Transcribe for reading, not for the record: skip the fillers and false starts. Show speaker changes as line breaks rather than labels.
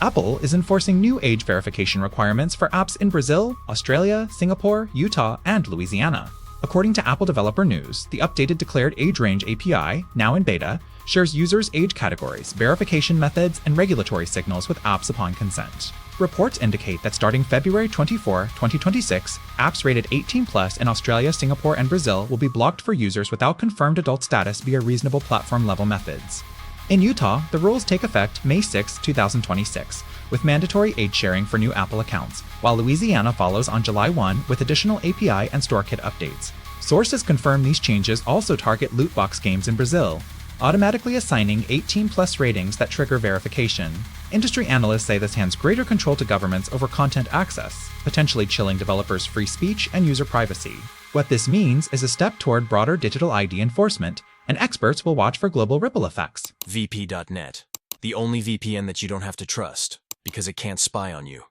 Apple is enforcing new age verification requirements for apps in Brazil, Australia, Singapore, Utah, and Louisiana. According to Apple Developer News, the updated Declared Age Range API, now in beta, shares users' age categories, verification methods, and regulatory signals with apps upon consent. Reports indicate that starting February 24, 2026, apps rated 18+ in Australia, Singapore, and Brazil will be blocked for users without confirmed adult status via reasonable platform-level methods. In Utah, the rules take effect May 6, 2026, with mandatory age sharing for new Apple accounts, while Louisiana follows on July 1 with additional API and StoreKit updates. Sources confirm these changes also target loot box games in Brazil, automatically assigning 18+ ratings that trigger verification. Industry analysts say this hands greater control to governments over content access, potentially chilling developers' free speech and user privacy. What this means is a step toward broader digital ID enforcement, and experts will watch for global ripple effects.
vp.net, the only VPN that you don't have to trust, because it can't spy on you.